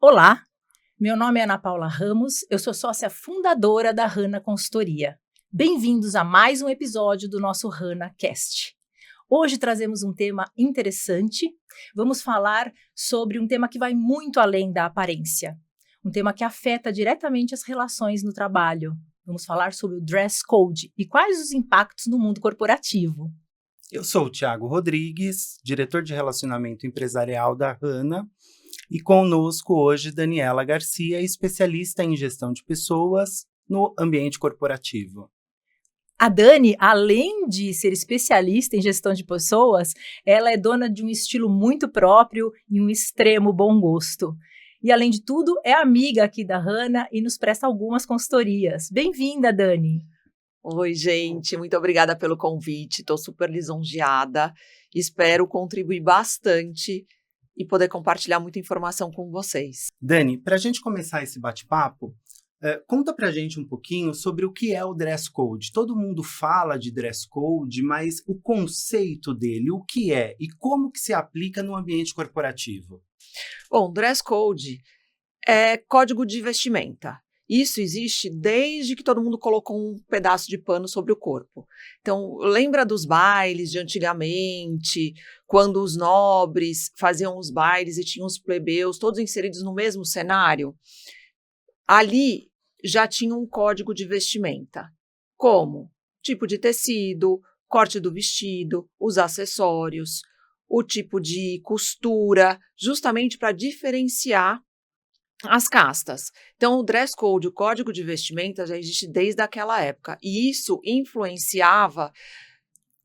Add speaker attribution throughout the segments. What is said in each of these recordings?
Speaker 1: Olá, meu nome é Ana Paula Ramos, eu sou sócia fundadora da Hana Consultoria. Bem-vindos a mais um episódio do nosso Hana Cast. Hoje trazemos um tema interessante, vamos falar sobre um tema que vai muito além da aparência, um tema que afeta diretamente as relações no trabalho. Vamos falar sobre o dress code e quais os impactos no mundo corporativo.
Speaker 2: Eu sou o Thiago Rodrigues, diretor de relacionamento empresarial da Hana, e conosco hoje Daniela Garcia, especialista em gestão de pessoas no ambiente corporativo.
Speaker 1: A Dani, além de ser especialista em gestão de pessoas, ela é dona de um estilo muito próprio e um extremo bom gosto. E, além de tudo, é amiga aqui da Hana e nos presta algumas consultorias. Bem-vinda, Dani!
Speaker 3: Oi, gente, muito obrigada pelo convite, estou super lisonjeada, espero contribuir bastante e poder compartilhar muita informação com vocês.
Speaker 2: Dani, para a gente começar esse bate-papo, conta para a gente um pouquinho sobre o que é o dress code. Todo mundo fala de dress code, mas o conceito dele, o que é e como que se aplica no ambiente corporativo?
Speaker 3: Bom, dress code é código de vestimenta. Isso existe desde que todo mundo colocou um pedaço de pano sobre o corpo. Então, lembra dos bailes de antigamente, quando os nobres faziam os bailes e tinham os plebeus, todos inseridos no mesmo cenário? Ali já tinha um código de vestimenta. Como? Tipo de tecido, corte do vestido, os acessórios, o tipo de costura, justamente para diferenciar as castas. Então, o dress code, o código de vestimenta, já existe desde aquela época. E isso influenciava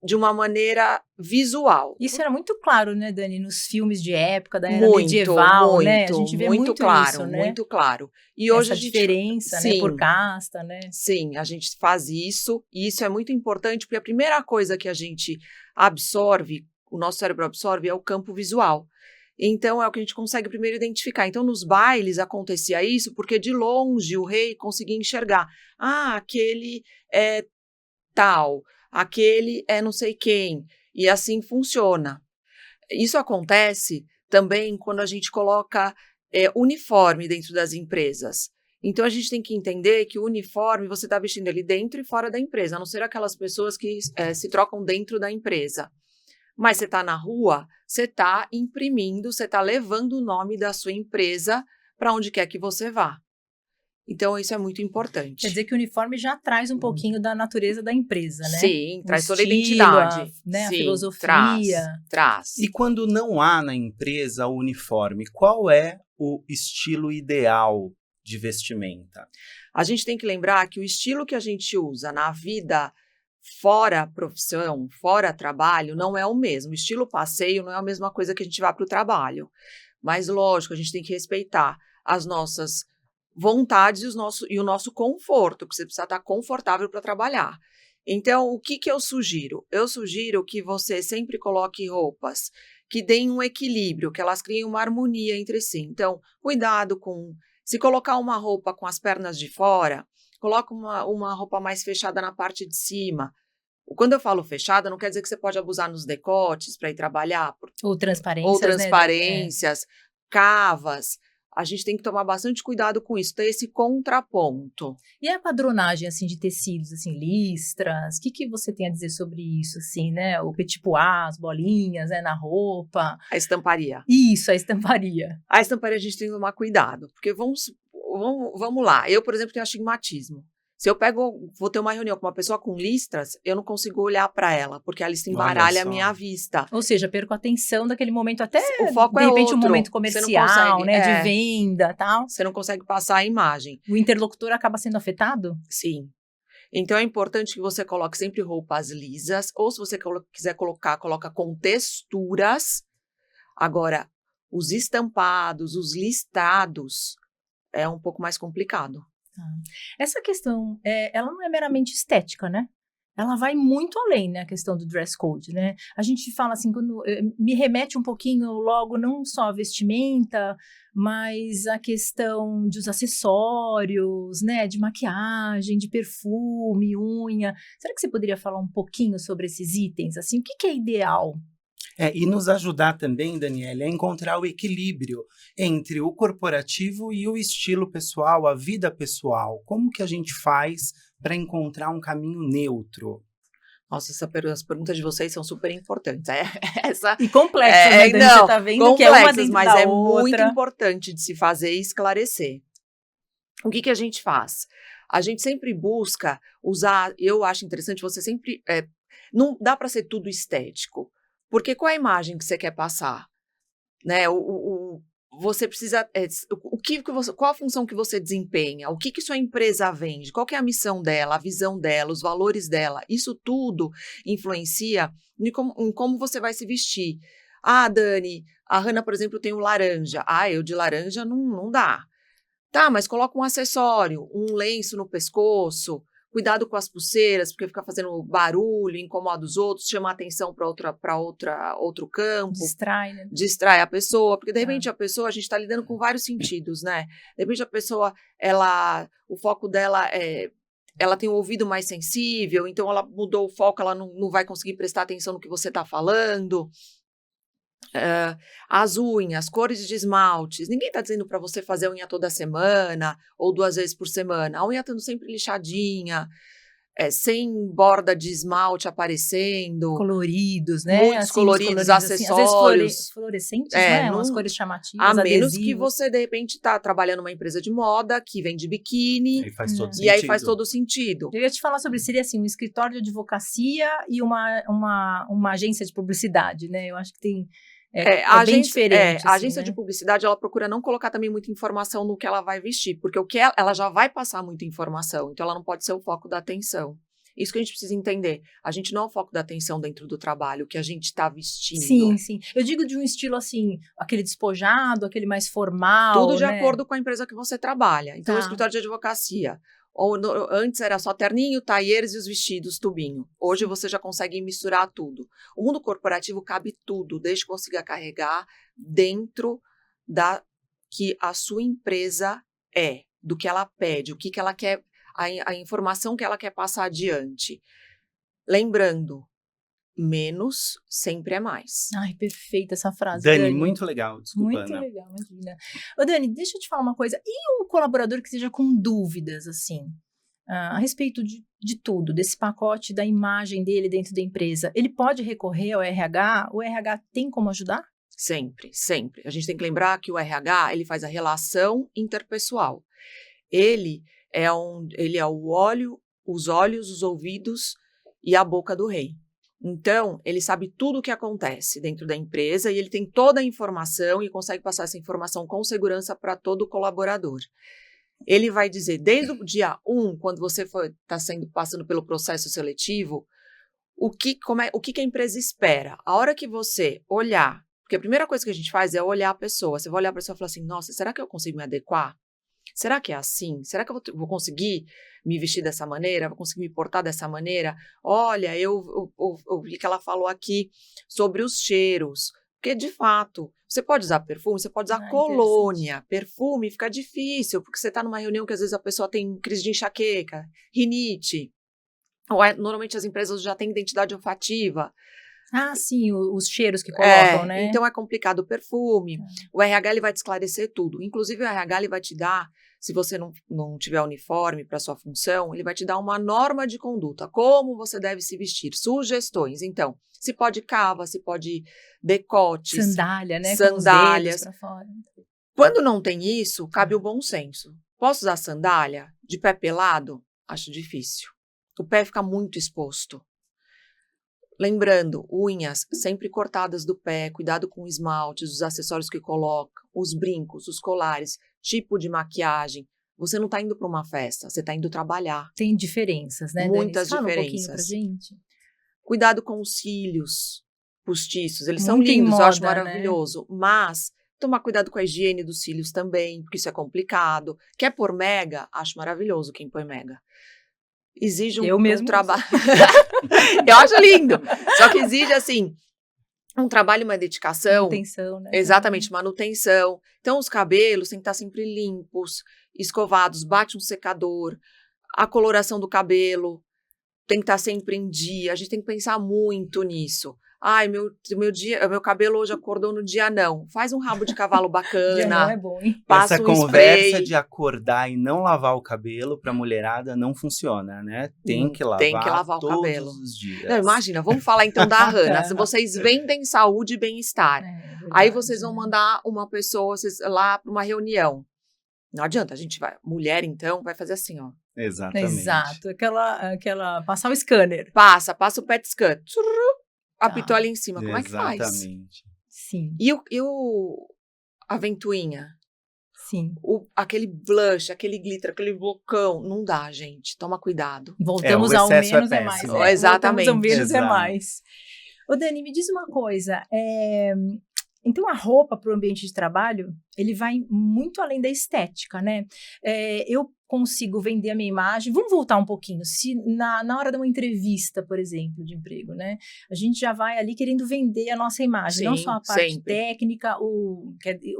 Speaker 3: de uma maneira visual.
Speaker 1: Isso era muito claro, né, Dani, nos filmes de época, da era medieval, né? A gente vê muito
Speaker 3: claro,
Speaker 1: isso, né?
Speaker 3: Muito claro. E hoje
Speaker 1: essa diferença, né, por casta, né?
Speaker 3: Sim, a gente faz isso, e isso é muito importante, porque a primeira coisa que a gente absorve, o nosso cérebro absorve, é o campo visual. Então, é o que a gente consegue primeiro identificar. Então, nos bailes acontecia isso, porque de longe o rei conseguia enxergar. Ah, aquele é tal, aquele é não sei quem. E assim funciona. Isso acontece também quando a gente coloca uniforme dentro das empresas. Então, a gente tem que entender que o uniforme você está vestindo ele dentro e fora da empresa, a não ser aquelas pessoas que se trocam dentro da empresa. Mas você está na rua, você está imprimindo, você está levando o nome da sua empresa para onde quer que você vá. Então, isso é muito importante.
Speaker 1: Quer dizer que o uniforme já traz um pouquinho da natureza da empresa, né?
Speaker 3: Sim, traz toda a
Speaker 1: estilo,
Speaker 3: identidade.
Speaker 1: Sim, a
Speaker 3: filosofia. Traz.
Speaker 2: E quando não há na empresa o uniforme, qual é o estilo ideal de vestimenta?
Speaker 3: A gente tem que lembrar que o estilo que a gente usa na vida fora profissão, fora trabalho, não é o mesmo. O estilo passeio não é a mesma coisa que a gente vá para o trabalho. Mas, lógico, a gente tem que respeitar as nossas vontades e o nosso conforto, porque você precisa estar confortável para trabalhar. Então, o que eu sugiro? Eu sugiro que você sempre coloque roupas que deem um equilíbrio, que elas criem uma harmonia entre si. Então, cuidado com... Se colocar uma roupa com as pernas de fora, coloca uma roupa mais fechada na parte de cima. Quando eu falo fechada, não quer dizer que você pode abusar nos decotes para ir trabalhar.
Speaker 1: Ou transparências,
Speaker 3: né? Cavas. A gente tem que tomar bastante cuidado com isso, ter esse contraponto.
Speaker 1: E a padronagem, assim, de tecidos, assim, listras, o que você tem a dizer sobre isso, assim, né? O petit pois, as bolinhas, né, na roupa.
Speaker 3: A estamparia.
Speaker 1: Isso, a estamparia.
Speaker 3: A estamparia a gente tem que tomar cuidado, porque vamos lá. Eu, por exemplo, tenho astigmatismo. Se eu vou ter uma reunião com uma pessoa com listras, eu não consigo olhar para ela, porque a lista embaralha a minha vista.
Speaker 1: Ou seja, perco a atenção daquele momento, até
Speaker 3: o foco
Speaker 1: de repente
Speaker 3: outro.
Speaker 1: Um momento comercial, né, de venda, tal.
Speaker 3: Você não consegue passar a imagem.
Speaker 1: O interlocutor acaba sendo afetado?
Speaker 3: Sim. Então, é importante que você coloque sempre roupas lisas, ou se você quiser coloca com texturas. Agora, os estampados, os listados, é um pouco mais complicado.
Speaker 1: Essa questão, ela não é meramente estética, né? Ela vai muito além, né, a questão do dress code, né? A gente fala assim, quando me remete um pouquinho logo, não só a vestimenta, mas a questão dos acessórios, né, de maquiagem, de perfume, unha. Será que você poderia falar um pouquinho sobre esses itens? Assim, o que é ideal?
Speaker 2: E nos ajudar também, Daniele, a encontrar o equilíbrio entre o corporativo e o estilo pessoal, a vida pessoal. Como que a gente faz para encontrar um caminho neutro?
Speaker 3: Nossa, as perguntas de vocês são super importantes.
Speaker 1: E complexas, né, Dani? Você tá vendo que é uma dentro
Speaker 3: mas
Speaker 1: da
Speaker 3: é
Speaker 1: outra.
Speaker 3: muito importante de se fazer e esclarecer. O que a gente faz? A gente sempre busca usar, eu acho interessante você sempre, não dá para ser tudo estético, porque qual é a imagem que você quer passar? Né? Você precisa, qual a função que você desempenha? O que sua empresa vende? Qual que é a missão dela, a visão dela, os valores dela? Isso tudo influencia em como você vai se vestir. Ah, Dani, a Hannah, por exemplo, tem o laranja. Ah, eu de laranja não dá. Tá, mas coloca um acessório, um lenço no pescoço, cuidado com as pulseiras, porque fica fazendo barulho, incomoda os outros, chama a atenção para outro campo.
Speaker 1: Distrai, né?
Speaker 3: Distrai a pessoa, porque de repente a pessoa, a gente está lidando com vários sentidos, né? De repente a pessoa, o foco dela ela tem um ouvido mais sensível, então ela mudou o foco, ela não vai conseguir prestar atenção no que você está falando. As unhas, cores de esmaltes, ninguém está dizendo para você fazer a unha toda semana ou 2 vezes por semana, a unha estando sempre lixadinha, sem borda de esmalte aparecendo.
Speaker 1: Coloridos, né?
Speaker 3: Muitos
Speaker 1: assim,
Speaker 3: coloridos, acessórios.
Speaker 1: Às vezes fluorescentes, né? Umas cores chamativas,
Speaker 3: a menos
Speaker 1: adesivos.
Speaker 3: que você, de repente, está trabalhando numa empresa de moda que vende biquíni.
Speaker 2: Aí faz todo
Speaker 3: e aí faz todo sentido.
Speaker 1: Eu ia te falar sobre, seria assim, um escritório de advocacia e uma agência de publicidade, né? Eu acho que tem... bem diferente.
Speaker 3: A agência de publicidade, ela procura não colocar também muita informação no que ela vai vestir, porque ela já vai passar muita informação, então ela não pode ser o foco da atenção. Isso que a gente precisa entender. A gente não é o foco da atenção dentro do trabalho, o que a gente está vestindo.
Speaker 1: Sim, sim. Eu digo de um estilo assim, aquele despojado, aquele mais formal.
Speaker 3: Tudo de
Speaker 1: né?
Speaker 3: acordo com a empresa que você trabalha. Então, o escritório de advocacia. Antes era só terninho, taieres e os vestidos, tubinho. Hoje você já consegue misturar tudo. O mundo corporativo cabe tudo, desde que consiga carregar dentro da que a sua empresa do que ela pede, o que ela quer, a informação que ela quer passar adiante. Lembrando, menos sempre é mais.
Speaker 1: Ai, perfeita essa frase,
Speaker 2: Dani. Muito legal, desculpa,
Speaker 1: muito
Speaker 2: Ana.
Speaker 1: legal, imagina. Ô, Dani, deixa eu te falar uma coisa. E um colaborador que esteja com dúvidas, assim, a respeito de tudo, desse pacote da imagem dele dentro da empresa, ele pode recorrer ao RH? O RH tem como ajudar?
Speaker 3: Sempre, sempre. A gente tem que lembrar que o RH, ele faz a relação interpessoal. Ele é o olho, os olhos, os ouvidos e a boca do rei. Então, ele sabe tudo o que acontece dentro da empresa e ele tem toda a informação e consegue passar essa informação com segurança para todo colaborador. Ele vai dizer, desde o dia 1, quando você está passando pelo processo seletivo, o que a empresa espera. A hora que você olhar, porque a primeira coisa que a gente faz é olhar a pessoa. Você vai olhar a pessoa e falar assim, nossa, será que eu consigo me adequar? Será que é assim? Será que eu vou conseguir me vestir dessa maneira? Vou conseguir me portar dessa maneira? Olha, eu vi que ela falou aqui sobre os cheiros. Porque, de fato, você pode usar perfume, você pode usar colônia. Perfume fica difícil, porque você está numa reunião que às vezes a pessoa tem crise de enxaqueca, rinite. Ou normalmente as empresas já têm identidade olfativa.
Speaker 1: Ah, sim, os cheiros que colocam, né?
Speaker 3: Então é complicado o perfume. O RH ele vai te esclarecer tudo. Inclusive o RH ele vai te dar, se você não tiver uniforme para sua função, ele vai te dar uma norma de conduta, como você deve se vestir, sugestões. Então, se pode cava, se pode decotes.
Speaker 1: Sandália, né?
Speaker 3: Sandálias.
Speaker 1: Com os dedos pra fora.
Speaker 3: Quando não tem isso, cabe o bom senso. Posso usar sandália de pé pelado? Acho difícil. O pé fica muito exposto. Lembrando, unhas sempre cortadas do pé, cuidado com esmaltes, os acessórios que coloca, os brincos, os colares, tipo de maquiagem. Você não está indo para uma festa, você está indo trabalhar.
Speaker 1: Tem diferenças, né,
Speaker 3: Muitas
Speaker 1: Dani? Fala
Speaker 3: diferenças.
Speaker 1: um pouquinho pra gente.
Speaker 3: Cuidado com os cílios postiços, eles
Speaker 1: Muito
Speaker 3: são lindos,
Speaker 1: moda,
Speaker 3: eu acho
Speaker 1: né?
Speaker 3: maravilhoso, mas tomar cuidado com a higiene dos cílios também, porque isso é complicado. Quer pôr mega? Acho maravilhoso quem põe mega. Exige um trabalho. Eu acho lindo. Só que exige, assim, um trabalho e uma dedicação.
Speaker 1: Manutenção, né?
Speaker 3: Exatamente, manutenção. Então, os cabelos têm que estar sempre limpos, escovados, bate um secador. A coloração do cabelo tem que estar sempre em dia. A gente tem que pensar muito nisso. Ai, meu cabelo hoje acordou no dia não. Faz um rabo de cavalo
Speaker 1: Já não é
Speaker 3: bacana,
Speaker 1: bom, hein?
Speaker 3: passa
Speaker 2: Essa
Speaker 3: um
Speaker 2: conversa
Speaker 3: spray.
Speaker 2: de acordar e não lavar o cabelo pra mulherada não funciona, né? Tem que lavar
Speaker 3: o
Speaker 2: todos
Speaker 3: cabelo.
Speaker 2: os dias.
Speaker 3: Não, imagina, vamos falar então da Hannah. Se
Speaker 1: Bacana.
Speaker 3: vocês vendem saúde e bem-estar,
Speaker 1: Verdade,
Speaker 3: aí vocês vão
Speaker 1: né?
Speaker 3: mandar uma pessoa lá para uma reunião. Não adianta, a gente vai. Mulher, então, vai fazer assim, ó.
Speaker 2: Exatamente.
Speaker 1: Exato, aquela passar o scanner.
Speaker 3: Passa o pet scan. Apitou ali em cima. Como é que faz?
Speaker 2: Exatamente.
Speaker 1: Sim,
Speaker 3: A ventoinha?
Speaker 1: sim.
Speaker 3: Aquele blush, aquele glitter, aquele bocão. Não dá, gente. Toma cuidado.
Speaker 1: Voltamos
Speaker 2: o
Speaker 1: ao
Speaker 2: excesso é
Speaker 1: menos é mais.
Speaker 2: péssimo.
Speaker 1: Né?
Speaker 3: Exatamente.
Speaker 1: Voltamos ao menos é
Speaker 2: Exato.
Speaker 1: mais. Ô, Dani, me diz uma coisa. Então, a roupa para o ambiente de trabalho, ele vai muito além da estética, né? Eu consigo vender a minha imagem. Vamos voltar um pouquinho. Se na hora de uma entrevista, por exemplo, de emprego, né? A gente já vai ali querendo vender a nossa imagem. Não
Speaker 3: Sim,
Speaker 1: só a parte
Speaker 3: sempre.
Speaker 1: técnica,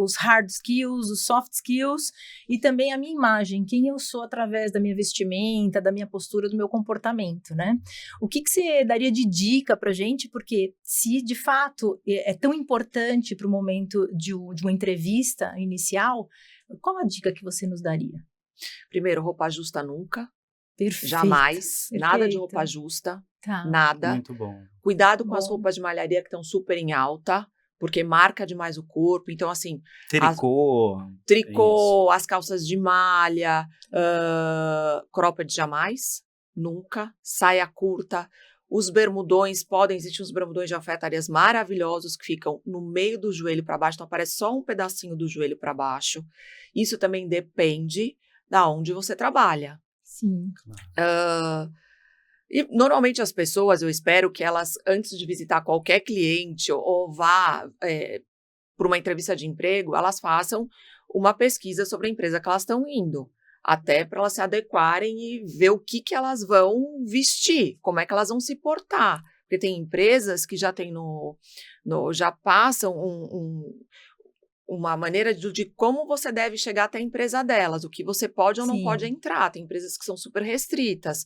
Speaker 1: os hard skills, os soft skills, e também a minha imagem, quem eu sou através da minha vestimenta, da minha postura, do meu comportamento, né? O que você daria de dica pra gente? Porque se, de fato, é tão importante para o momento de uma entrevista inicial, qual a dica que você nos daria?
Speaker 3: Primeiro, roupa justa nunca.
Speaker 1: Perfeito.
Speaker 3: Jamais. Nada de
Speaker 1: Perfeito.
Speaker 3: roupa justa.
Speaker 1: Tá.
Speaker 3: Nada.
Speaker 2: Muito bom.
Speaker 3: Cuidado com as
Speaker 1: Bom.
Speaker 3: roupas de malharia que estão super em alta, porque marca demais o corpo. Então, assim,
Speaker 2: Tricô.
Speaker 3: as calças de malha, cropped jamais, nunca. Saia curta. Os bermudões, existem uns bermudões de alfaiatarias maravilhosos que ficam no meio do joelho para baixo, então aparece só um pedacinho do joelho para baixo. Isso também depende da onde você trabalha.
Speaker 1: Sim.
Speaker 3: E normalmente as pessoas, eu espero que elas, antes de visitar qualquer cliente ou vá para uma entrevista de emprego, elas façam uma pesquisa sobre a empresa que elas estão indo. Até para elas se adequarem e ver o que elas vão vestir, como é que elas vão se portar. Porque tem empresas que já tem já passam uma maneira de como você deve chegar até a empresa delas, o que você pode ou não
Speaker 1: Sim.
Speaker 3: pode entrar. Tem empresas que são super restritas.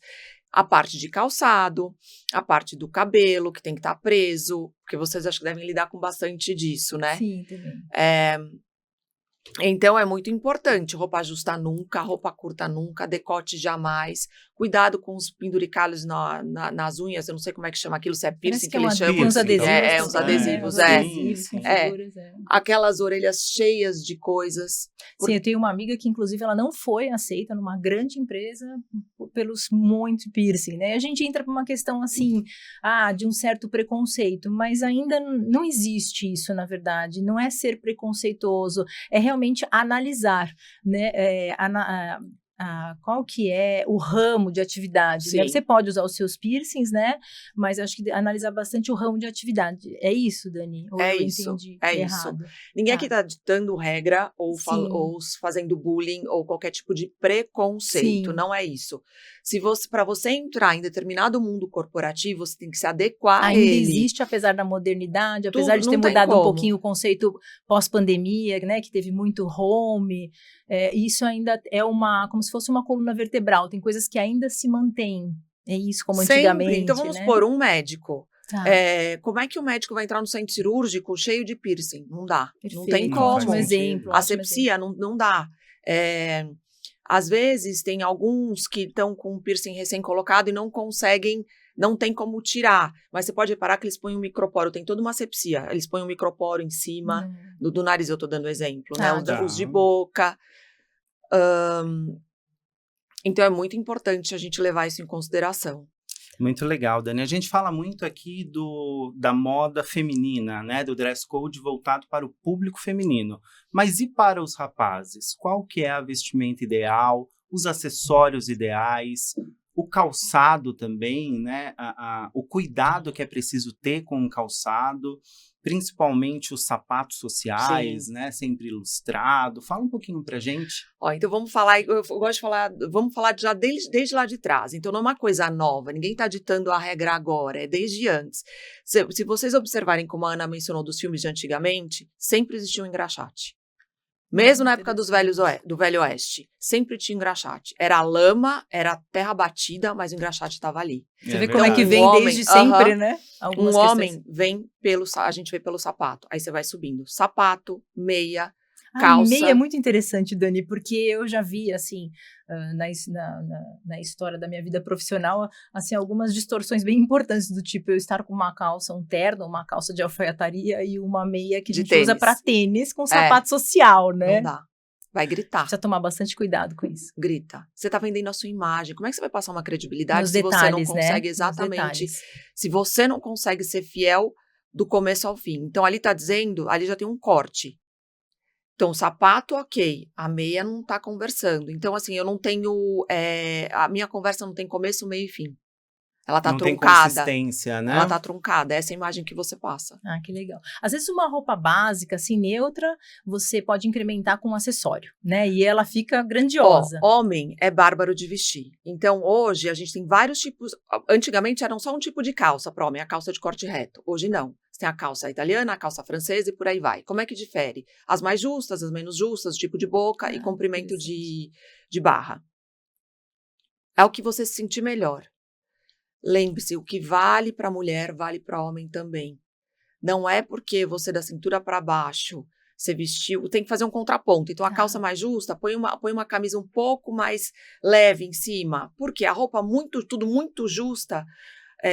Speaker 3: A parte de calçado, a parte do cabelo, que tem que estar preso, porque vocês acho que devem lidar com bastante disso, né?
Speaker 1: Sim, também.
Speaker 3: Então, é muito importante, roupa justa nunca, roupa curta nunca, decote jamais, cuidado com os penduricalhos nas unhas, eu não sei como é que chama aquilo, se é piercing que eles chamam.
Speaker 1: Uns adesivos.
Speaker 3: Uns
Speaker 1: também,
Speaker 3: adesivos,
Speaker 1: uns
Speaker 3: é.
Speaker 1: adesivos com
Speaker 3: É.
Speaker 1: figuras,
Speaker 3: Aquelas orelhas cheias de coisas.
Speaker 1: Sim, eu tenho uma amiga que, inclusive, ela não foi aceita numa grande empresa pelos muito piercing, né? A gente entra por uma questão, assim, de um certo preconceito, mas ainda não existe isso, na verdade. Não é ser preconceituoso, é realmente analisar, né? Qual que é o ramo de atividade, né?
Speaker 3: Sim.
Speaker 1: Você pode usar os seus piercings, né? Mas acho que analisar bastante o ramo de atividade. É isso, Dani? Ou
Speaker 3: É
Speaker 1: eu
Speaker 3: isso,
Speaker 1: entendi
Speaker 3: é
Speaker 1: errado?
Speaker 3: Ninguém
Speaker 1: Tá.
Speaker 3: aqui está ditando regra ou fazendo bullying ou qualquer tipo de preconceito,
Speaker 1: Sim.
Speaker 3: não é isso. Para você entrar em determinado mundo corporativo, você tem que se adequar a
Speaker 1: Ainda
Speaker 3: ele.
Speaker 1: existe, apesar da modernidade,
Speaker 3: Tudo,
Speaker 1: apesar de ter
Speaker 3: não tem
Speaker 1: mudado um
Speaker 3: como.
Speaker 1: pouquinho o conceito pós-pandemia, né, que teve muito home, isso ainda é como se fosse uma coluna vertebral, tem coisas que ainda se mantêm, é isso, como antigamente,
Speaker 3: Sempre. Então vamos
Speaker 1: né?
Speaker 3: supor, um médico.
Speaker 1: Tá.
Speaker 3: Como é que o médico vai entrar no centro cirúrgico cheio de piercing? Não dá. Não
Speaker 1: Perfeito,
Speaker 3: tem
Speaker 2: Não faz
Speaker 3: como.
Speaker 1: ótimo
Speaker 2: sentido.
Speaker 1: exemplo. ótimo
Speaker 3: Asepsia não dá. Às vezes tem alguns que estão com um piercing recém-colocado e não tem como tirar. Mas você pode reparar que eles põem um microporo, tem toda uma asepsia. Eles põem um microporo em cima do nariz, eu estou dando exemplo, né? Os de boca. Então é muito importante a gente levar isso em consideração.
Speaker 2: Muito legal, Dani. A gente fala muito aqui da moda feminina, né? Do dress code voltado para o público feminino. Mas e para os rapazes? Qual que é a vestimenta ideal? Os acessórios ideais? O calçado também, né? O cuidado que é preciso ter com o calçado, principalmente os sapatos sociais, né? Sempre ilustrado. Fala um pouquinho pra gente.
Speaker 3: Então vamos falar, eu gosto de falar, vamos falar já desde lá de trás. Então não é uma coisa nova, ninguém está ditando a regra agora, é desde antes. Se vocês observarem como a Ana mencionou dos filmes de antigamente, sempre existiu um engraxate. Mesmo na época do Velho Oeste, sempre tinha engraxate. Era lama, era terra batida, mas o engraxate estava ali.
Speaker 1: Você vê como é que
Speaker 3: verdade.
Speaker 1: vem
Speaker 3: Um homem,
Speaker 1: desde sempre, né? Algumas
Speaker 3: homem vem a gente vê pelo sapato. Aí você vai subindo. Sapato, meia,
Speaker 1: A
Speaker 3: calça.
Speaker 1: meia é muito interessante, Dani, porque eu já vi, assim, na história da minha vida profissional, assim, algumas distorções bem importantes, do tipo, eu estar com uma calça, um terno, uma calça de alfaiataria e uma meia que a
Speaker 3: De
Speaker 1: gente usa
Speaker 3: tênis.
Speaker 1: para tênis com sapato social, né?
Speaker 3: Não dá. Vai gritar.
Speaker 1: Precisa tomar bastante cuidado com isso.
Speaker 3: Grita. Você tá vendendo a sua imagem. Como é que você vai passar uma credibilidade
Speaker 1: Nos
Speaker 3: se você não
Speaker 1: detalhes,
Speaker 3: consegue
Speaker 1: né?
Speaker 3: exatamente? Se você não consegue ser fiel do começo ao fim. Então, ali tá dizendo, ali já tem um corte. Então, o sapato, ok. A meia não tá conversando. Então, assim, eu não tenho... a minha conversa não tem começo, meio e fim. Ela tá
Speaker 2: não tem
Speaker 3: truncada.
Speaker 2: consistência, né?
Speaker 3: Ela tá truncada. Essa é a imagem que você passa.
Speaker 1: Ah, que legal. Às vezes uma roupa básica, assim, neutra, você pode incrementar com um acessório, né? E ela fica grandiosa.
Speaker 3: Homem é bárbaro de vestir. Então, hoje, a gente tem vários tipos... Antigamente, eram só um tipo de calça para homem, a calça de corte reto. Hoje, não. Você tem a calça italiana, a calça francesa e por aí vai. Como é que difere? As mais justas, as menos justas, tipo de boca e comprimento de barra. É o que você se sentir melhor. Lembre-se, o que vale para mulher, vale para homem também. Não é porque você da cintura para baixo, você vestiu, tem que fazer um contraponto. Então, a calça mais justa, põe uma camisa um pouco mais leve em cima. Porque a roupa tudo muito justa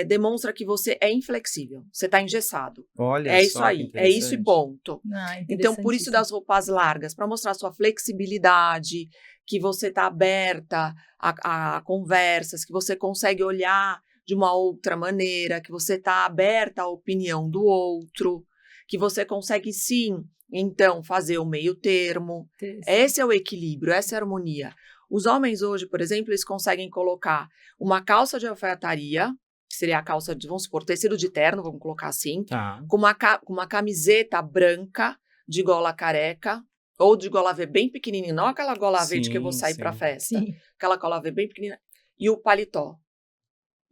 Speaker 3: demonstra que você é inflexível. Você está engessado.
Speaker 2: Olha
Speaker 3: é
Speaker 2: só,
Speaker 3: isso aí,
Speaker 2: que
Speaker 3: é isso e ponto. Então, por isso
Speaker 1: interessantíssimo.
Speaker 3: das roupas largas, para mostrar sua flexibilidade, que você está aberta a conversas, que você consegue olhar de uma outra maneira, que você está aberta à opinião do outro, que você consegue sim, então, fazer o meio termo. Esse é o equilíbrio, essa é a harmonia. Os homens hoje, por exemplo, eles conseguem colocar uma calça de alfaiataria, que seria a calça de, vamos supor, tecido de terno, vamos colocar assim, com uma camiseta branca de gola careca, ou de gola V bem pequenininha, não aquela gola V de que eu vou sair para festa, aquela gola V bem pequenina, e o paletó.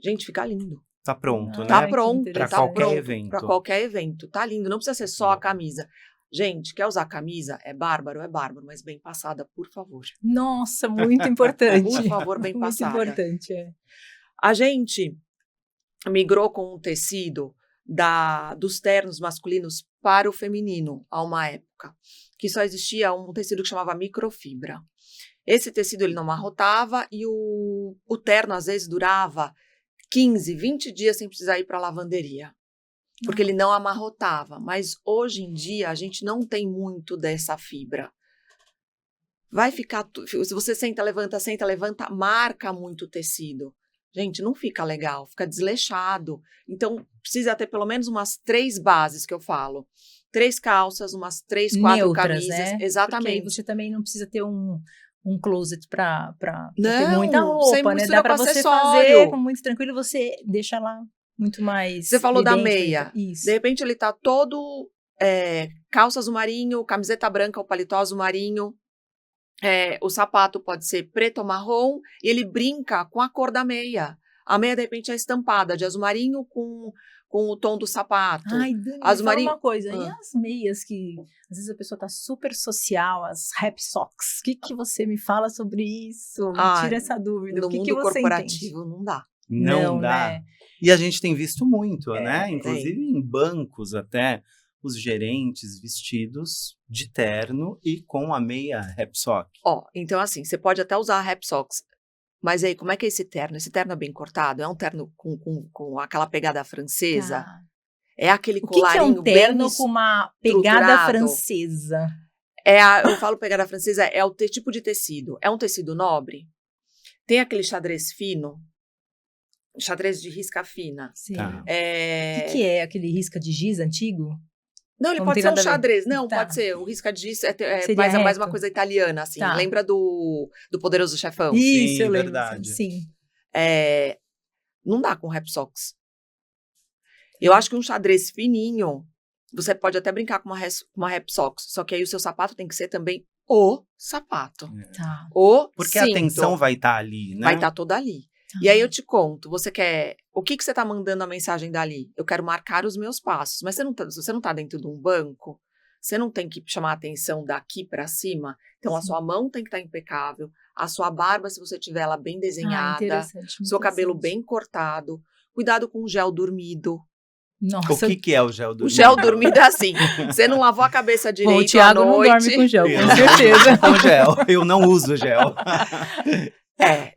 Speaker 3: Gente, fica lindo.
Speaker 2: Tá pronto, né?
Speaker 3: Tá pronto.
Speaker 2: Para
Speaker 3: Tá
Speaker 2: qualquer
Speaker 3: pronto
Speaker 2: evento.
Speaker 3: Para qualquer evento. Tá lindo. Não precisa ser só a camisa. Gente, quer usar camisa? É bárbaro, mas bem passada, por favor.
Speaker 1: Nossa, muito importante.
Speaker 3: Por favor, bem passada.
Speaker 1: Muito importante,
Speaker 3: A gente migrou com um tecido dos ternos masculinos para o feminino há uma época, que só existia um tecido que chamava microfibra. Esse tecido ele não amarrotava e o terno às vezes durava 15, 20 dias sem precisar ir para a lavanderia, porque ele não amarrotava. Mas hoje em dia a gente não tem muito dessa fibra. Vai ficar, se você senta, levanta, marca muito o tecido. Gente, não fica legal, fica desleixado. Então, precisa ter pelo menos umas 3 bases que eu falo. 3 calças, umas 3, 4
Speaker 1: neutras,
Speaker 3: camisas.
Speaker 1: né?
Speaker 3: Exatamente.
Speaker 1: Porque você também não precisa ter um closet para
Speaker 3: não,
Speaker 1: ter muita roupa, né? Dá para você fazer com muito tranquilo, você deixa lá muito mais.
Speaker 3: Você falou da
Speaker 1: evidente,
Speaker 3: meia.
Speaker 1: Isso.
Speaker 3: De repente ele tá todo calça azul marinho, camiseta branca ou paletó azul marinho. O sapato pode ser preto ou marrom e ele brinca com a cor da meia. A meia, de repente, é estampada de azul marinho com o tom do sapato.
Speaker 1: Ai, Dani,
Speaker 3: azul marinho...
Speaker 1: uma coisa. E as meias que, às vezes, a pessoa tá super social, as rap socks. O que você me fala sobre isso? Me tira essa dúvida.
Speaker 3: No
Speaker 1: o que
Speaker 3: mundo
Speaker 1: que você
Speaker 3: corporativo,
Speaker 1: entende?
Speaker 3: não dá.
Speaker 2: Não dá.
Speaker 1: Né?
Speaker 2: E a gente tem visto muito, né? Inclusive em bancos até, os gerentes vestidos de terno e com a meia rap sock.
Speaker 3: Então assim, você pode até usar a rap socks. Mas aí, como é que é esse terno? Esse terno é bem cortado? É um terno com aquela pegada francesa? É aquele colarinho
Speaker 1: bem... O que é um terno com uma pegada francesa?
Speaker 3: Eu falo pegada francesa, é o tipo de tecido. É um tecido nobre? Tem aquele xadrez fino? Xadrez de risca fina.
Speaker 1: Sim.
Speaker 2: Tá.
Speaker 1: O que é aquele risca de giz antigo?
Speaker 3: Não, ele pode ser um xadrez. Não, pode ser. O risca de giz é mais uma coisa italiana, assim. Lembra do Poderoso Chefão?
Speaker 1: Isso, eu lembro.
Speaker 2: Verdade.
Speaker 1: Sim.
Speaker 3: Não dá com rap socks. Eu acho que um xadrez fininho, você pode até brincar com uma rap socks, só que aí o seu sapato tem que ser também o sapato.
Speaker 1: Tá.
Speaker 2: Porque a atenção vai estar ali, né?
Speaker 3: Vai estar toda ali. E aí eu te conto, você quer... O que você está mandando a mensagem dali? Eu quero marcar os meus passos. Mas você não tá dentro de um banco? Você não tem que chamar a atenção daqui para cima. Então, a sua mão tem que estar impecável. A sua barba, se você tiver ela bem desenhada.
Speaker 1: Interessante.
Speaker 3: Seu cabelo bem cortado. Cuidado com o gel dormido.
Speaker 1: Nossa,
Speaker 2: O que é o gel dormido?
Speaker 3: O gel dormido é assim. Você não lavou a cabeça direito
Speaker 1: o Thiago
Speaker 3: à noite.
Speaker 1: não dorme com gel, com certeza.
Speaker 2: Com gel. Eu não uso gel.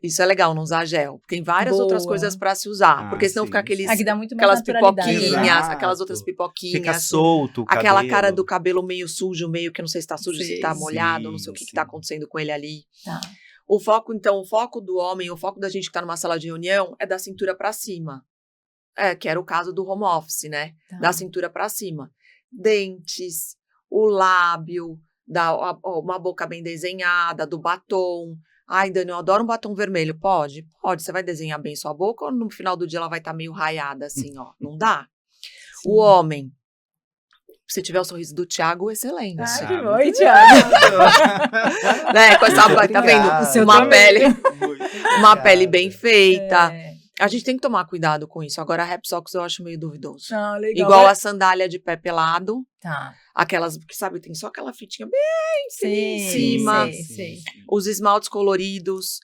Speaker 3: Isso é legal, não usar gel. Tem várias outras coisas para se usar. Porque senão
Speaker 2: sim,
Speaker 3: fica aqueles,
Speaker 1: Aqui dá muito mais
Speaker 3: aquelas
Speaker 1: naturalidade.
Speaker 3: pipoquinhas,
Speaker 2: Exato.
Speaker 3: aquelas outras pipoquinhas.
Speaker 2: Fica solto o
Speaker 3: Aquela
Speaker 2: cabelo.
Speaker 3: cara do cabelo meio sujo, meio que eu não sei se tá sujo, se tá
Speaker 1: Sim,
Speaker 3: molhado, não sei o que tá
Speaker 2: sim.
Speaker 3: acontecendo com ele ali.
Speaker 1: Tá.
Speaker 3: O foco do homem, o foco da gente que tá numa sala de reunião é da cintura para cima. Que era o caso do home office, né?
Speaker 1: Tá.
Speaker 3: Da cintura para cima. Dentes, o lábio, uma boca bem desenhada, do batom. Ai, Dani, eu adoro um batom vermelho. Pode? Pode. Você vai desenhar bem sua boca ou no final do dia ela vai estar meio raiada assim, ó? Não dá?
Speaker 1: Sim.
Speaker 3: O homem, se tiver o sorriso do Thiago, excelente.
Speaker 1: Ai,
Speaker 2: Thiago.
Speaker 1: que bom, Thiago.
Speaker 3: Né? Com essa, tá vendo?
Speaker 2: Obrigado.
Speaker 1: O seu
Speaker 3: Uma
Speaker 1: também.
Speaker 3: pele,
Speaker 2: Muito
Speaker 3: uma
Speaker 2: obrigado.
Speaker 3: pele bem feita.
Speaker 1: É.
Speaker 3: A gente tem que tomar cuidado com isso. Agora, a rap socks eu acho meio duvidoso.
Speaker 1: Ah, legal.
Speaker 3: Igual a sandália de pé pelado.
Speaker 1: Tá.
Speaker 3: Aquelas que, sabe, tem só aquela fitinha bem
Speaker 1: Sei,
Speaker 3: em cima.
Speaker 1: sei.
Speaker 3: Os esmaltes coloridos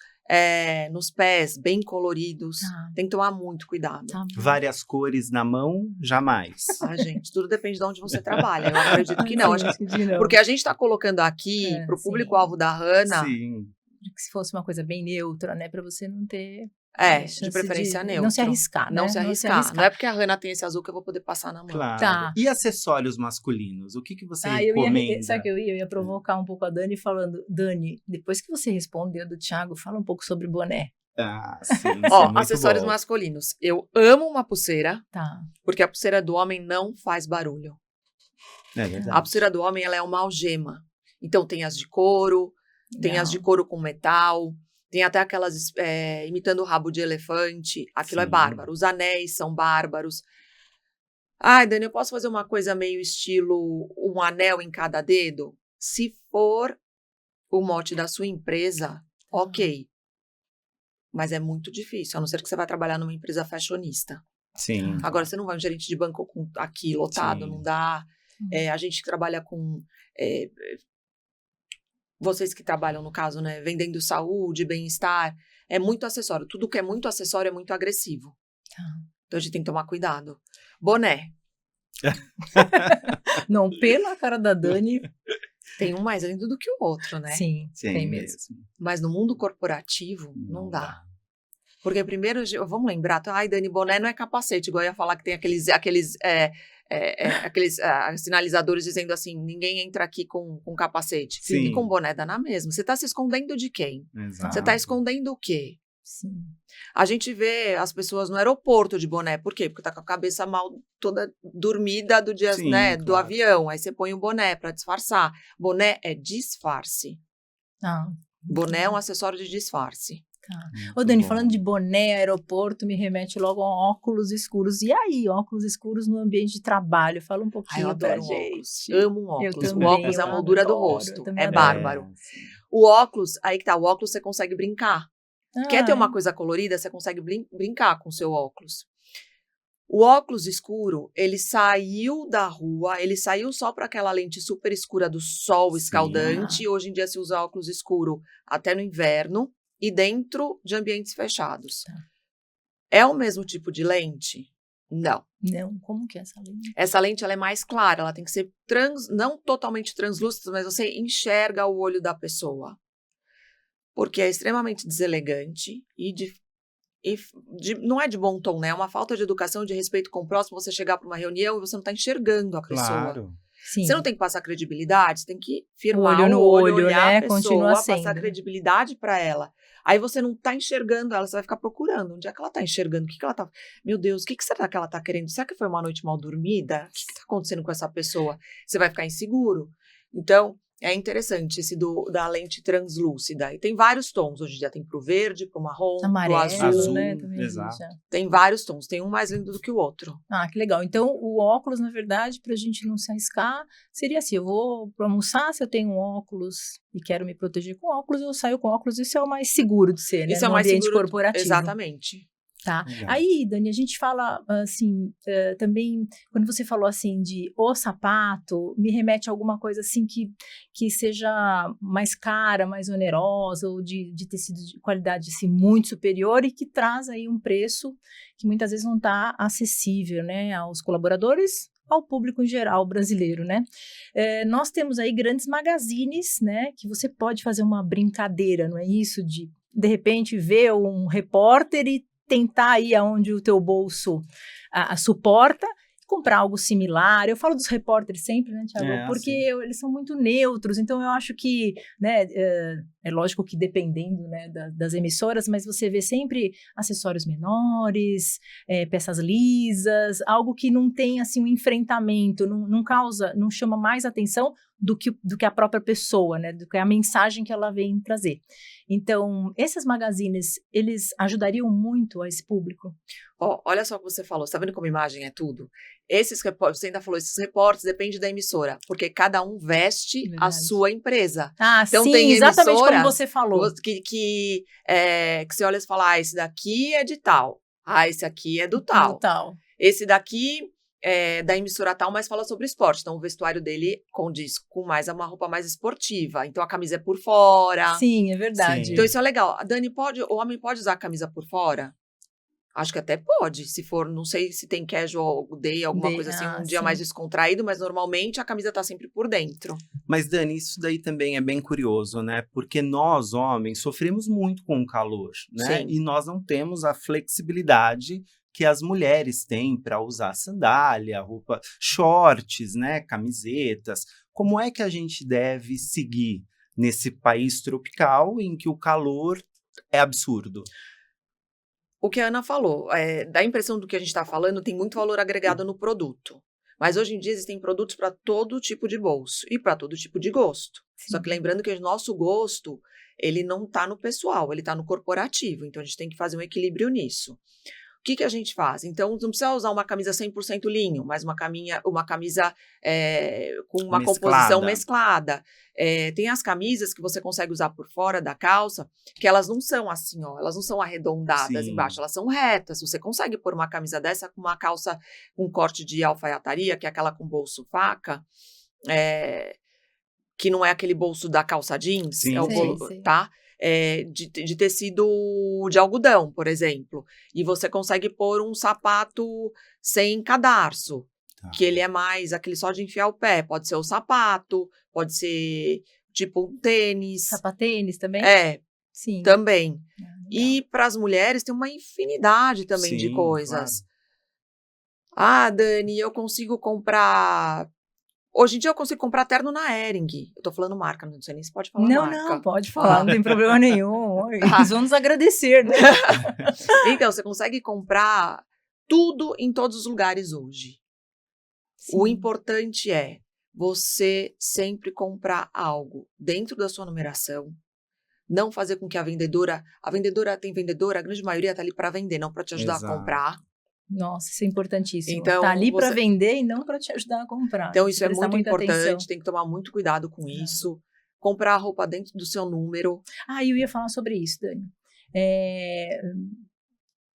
Speaker 3: nos pés, bem coloridos.
Speaker 1: Tá.
Speaker 3: Tem que tomar muito cuidado.
Speaker 1: Tá bom.
Speaker 2: Várias cores na mão, jamais.
Speaker 3: Ah, gente, tudo depende de onde você trabalha. Eu acredito que não.
Speaker 1: Sim,
Speaker 3: Acho que-
Speaker 1: acho que não.
Speaker 3: porque a gente está colocando aqui, pro
Speaker 1: sim.
Speaker 3: público-alvo da Hannah,
Speaker 2: Sim.
Speaker 1: Que se fosse uma coisa bem neutra, né? Pra você não ter
Speaker 3: de
Speaker 1: chance
Speaker 3: preferência neutro.
Speaker 1: não se arriscar, né?
Speaker 3: Não se arriscar. Não é porque a Hannah tem esse azul que eu vou poder passar na mão.
Speaker 2: Claro.
Speaker 1: Tá.
Speaker 2: E acessórios masculinos? O que você
Speaker 1: Eu
Speaker 2: recomenda?
Speaker 1: sabe o que eu ia provocar um pouco a Dani falando, Dani, depois que você respondeu do Thiago, fala um pouco sobre boné.
Speaker 2: Ah, sim. isso é
Speaker 3: Ó,
Speaker 2: muito
Speaker 3: acessórios
Speaker 2: bom.
Speaker 3: masculinos. Eu amo uma pulseira,
Speaker 1: Tá.
Speaker 3: porque a pulseira do homem não faz barulho.
Speaker 2: É verdade.
Speaker 3: A pulseira do homem, ela é uma algema. Então, tem as de couro, tem as de couro com metal, tem até aquelas imitando o rabo de elefante. Aquilo é
Speaker 2: Sim.
Speaker 3: bárbaro. Os anéis são bárbaros. Ai, Dani, eu posso fazer uma coisa meio estilo um anel em cada dedo? Se for o mote da sua empresa, ok. Mas é muito difícil, a não ser que você vai trabalhar numa empresa fashionista.
Speaker 2: Sim.
Speaker 3: Agora, você não vai um gerente de banco aqui lotado,
Speaker 2: Sim.
Speaker 3: não dá. A gente que trabalha com... vocês que trabalham, no caso, né? Vendendo saúde, bem-estar. É muito acessório. Tudo que é muito acessório é muito agressivo.
Speaker 1: Tá.
Speaker 3: Então, a gente tem que tomar cuidado. Boné.
Speaker 1: Não, pela cara da Dani,
Speaker 3: Tem um mais lindo do que o outro, né?
Speaker 1: sim,
Speaker 2: Sim,
Speaker 1: tem mesmo.
Speaker 3: Mas no mundo corporativo, não dá. Porque primeiro, vamos lembrar, ai, Dani, boné não é capacete, igual eu ia falar que tem aqueles sinalizadores dizendo assim, ninguém entra aqui com capacete.
Speaker 2: Sim.
Speaker 3: E com boné dá na mesma. Você está se escondendo de quem?
Speaker 2: Exato.
Speaker 3: Você está escondendo o quê?
Speaker 1: Sim.
Speaker 3: A gente vê as pessoas no aeroporto de boné. Por quê? Porque tá com a cabeça mal toda dormida do dia,
Speaker 2: Sim,
Speaker 3: né, do
Speaker 2: claro.
Speaker 3: avião. Aí você põe o boné para disfarçar. Boné é disfarce.
Speaker 1: Ah,
Speaker 3: Boné é um acessório de disfarce.
Speaker 1: tá.
Speaker 2: Muito
Speaker 1: Ô, Dani,
Speaker 2: bom.
Speaker 1: falando de boné, aeroporto, me remete logo a óculos escuros. E aí, óculos escuros no ambiente de trabalho? Fala um
Speaker 3: Ai, eu
Speaker 1: pouquinho pra
Speaker 3: adoro um óculos.
Speaker 1: gente.
Speaker 3: Amo um óculos.
Speaker 1: também,
Speaker 3: O óculos é a
Speaker 1: eu
Speaker 3: moldura do
Speaker 1: adoro,
Speaker 3: rosto.
Speaker 1: eu também
Speaker 3: É
Speaker 1: adoro.
Speaker 3: bárbaro.
Speaker 2: sim.
Speaker 3: O óculos, aí que tá, o óculos você consegue brincar. Quer ter
Speaker 1: Ah,
Speaker 3: uma coisa colorida, você consegue brincar com o seu óculos. O óculos escuro, ele saiu da rua, ele saiu só para aquela lente super escura do sol
Speaker 2: Sim.
Speaker 3: escaldante. Hoje em dia se usa óculos escuro até no inverno e dentro de ambientes fechados.
Speaker 1: Tá.
Speaker 3: É o mesmo tipo de lente? Não.
Speaker 1: Não, como que é essa lente?
Speaker 3: Essa lente ela é mais clara, ela tem que ser não totalmente translúcida, mas você enxerga o olho da pessoa. Porque é extremamente deselegante não é de bom tom, né? É uma falta de educação, de respeito com o próximo, você chegar para uma reunião e você não está enxergando a pessoa.
Speaker 2: Claro.
Speaker 1: Sim.
Speaker 3: Você não tem que passar credibilidade, você tem que firmar
Speaker 1: Olho no
Speaker 3: o olho,
Speaker 1: olho,
Speaker 3: olhar
Speaker 1: né?
Speaker 3: a pessoa,
Speaker 1: Continua sendo,
Speaker 3: passar
Speaker 1: né?
Speaker 3: credibilidade para ela. Aí você não está enxergando ela, você vai ficar procurando. Onde é que ela está enxergando? O que ela tá... Meu Deus, o que será que ela está querendo? Será que foi uma noite mal dormida? O que está acontecendo com essa pessoa? Você vai ficar inseguro. Então, é interessante esse da lente translúcida. E tem vários tons. Hoje em dia tem pro verde, pro marrom,
Speaker 1: Amarelo,
Speaker 3: pro azul.
Speaker 1: né? Também
Speaker 2: exato.
Speaker 1: já.
Speaker 3: Tem vários tons. Tem um mais lindo do que o outro.
Speaker 1: Ah, que legal. Então, o óculos, na verdade, pra gente não se arriscar, seria assim, eu vou pra almoçar, se eu tenho um óculos e quero me proteger com óculos, eu saio com óculos, isso é o mais seguro de ser, né?
Speaker 3: Isso é o
Speaker 1: no
Speaker 3: mais
Speaker 1: ambiente
Speaker 3: seguro.
Speaker 1: corporativo.
Speaker 3: Exatamente.
Speaker 1: Tá.
Speaker 2: Legal.
Speaker 1: Aí, Dani, a gente fala, assim, também, quando você falou, assim, de o sapato, me remete a alguma coisa, assim, que seja mais cara, mais onerosa, ou de tecido de qualidade, assim, muito superior e que traz aí um preço que muitas vezes não está acessível, né, aos colaboradores, ao público em geral brasileiro, né? Nós temos aí grandes magazines, né, que você pode fazer uma brincadeira, não é isso? De repente, ver um repórter e tentar ir aonde o teu bolso suporta, comprar algo similar. Eu falo dos repórteres sempre, né, Thiago? Porque eles são muito neutros, então eu acho que, né, é lógico que dependendo, né, das emissoras, mas você vê sempre acessórios menores, peças lisas, algo que não tem, assim, um enfrentamento, não chama mais atenção do que a própria pessoa, né, do que a mensagem que ela vem trazer. Então, esses magazines, eles ajudariam muito a esse público?
Speaker 3: Olha só o que você falou, você tá vendo como imagem é tudo? Esses repórteres, você ainda falou, esses repórteres depende da emissora, porque cada um veste a sua empresa.
Speaker 1: Então, sim, tem exatamente como você falou.
Speaker 3: Que você olha e fala, esse daqui é de tal, esse aqui é do tal. Esse daqui é da emissora tal, mas fala sobre esporte. Então, o vestuário dele condiz com uma roupa mais esportiva. Então, a camisa é por fora.
Speaker 1: Sim, é verdade.
Speaker 2: Sim.
Speaker 3: Então, isso é legal. A Dani, o homem pode usar a camisa por fora? Acho que até pode, se for, não sei se tem casual day, alguma coisa assim, um dia mais descontraído, mas normalmente a camisa tá sempre por dentro.
Speaker 2: Mas, Dani, isso daí também é bem curioso, né? Porque nós, homens, sofremos muito com o calor, né?
Speaker 3: Sim.
Speaker 2: E nós não temos a flexibilidade que as mulheres têm para usar sandália, roupa, shorts, né? Camisetas. Como é que a gente deve seguir nesse país tropical em que o calor é absurdo?
Speaker 3: O que a Ana falou, dá a impressão do que a gente está falando, tem muito valor agregado no produto. Mas hoje em dia existem produtos para todo tipo de bolso e para todo tipo de gosto. Sim. Só que lembrando que o nosso gosto, ele não está no pessoal, ele está no corporativo. Então a gente tem que fazer um equilíbrio nisso. O que a gente faz? Então, não precisa usar uma camisa 100% linho, mas uma camisa com uma composição mesclada. Tem as camisas que você consegue usar por fora da calça, que elas não são assim, ó, elas não são arredondadas embaixo, elas são retas. Você consegue pôr uma camisa dessa com uma calça com corte de alfaiataria, que é aquela com bolso faca, que não é aquele bolso da calça jeans, tá? De tecido de algodão, por exemplo. E você consegue pôr um sapato sem cadarço, que ele é mais aquele só de enfiar o pé. Pode ser o sapato, pode ser tipo um tênis.
Speaker 1: Sapatênis também?
Speaker 3: Sim. Também. E para as mulheres tem uma infinidade também de coisas. Claro. Dani, eu consigo comprar... Hoje em dia eu consigo comprar terno na Hering. Eu tô falando marca, não sei nem se pode falar marca.
Speaker 1: Não, pode falar, não tem problema nenhum. Eles vão nos agradecer, né?
Speaker 3: Então, você consegue comprar tudo em todos os lugares hoje. Sim. O importante é você sempre comprar algo dentro da sua numeração, não fazer com que a vendedora tem vendedora, a grande maioria tá ali para vender, não para te ajudar a comprar.
Speaker 1: Nossa, isso é importantíssimo. Então, tá ali para vender e não para te ajudar a comprar.
Speaker 3: Então, isso é muito importante, tem que tomar muito cuidado com isso. Comprar a roupa dentro do seu número.
Speaker 1: Eu ia falar sobre isso, Dani.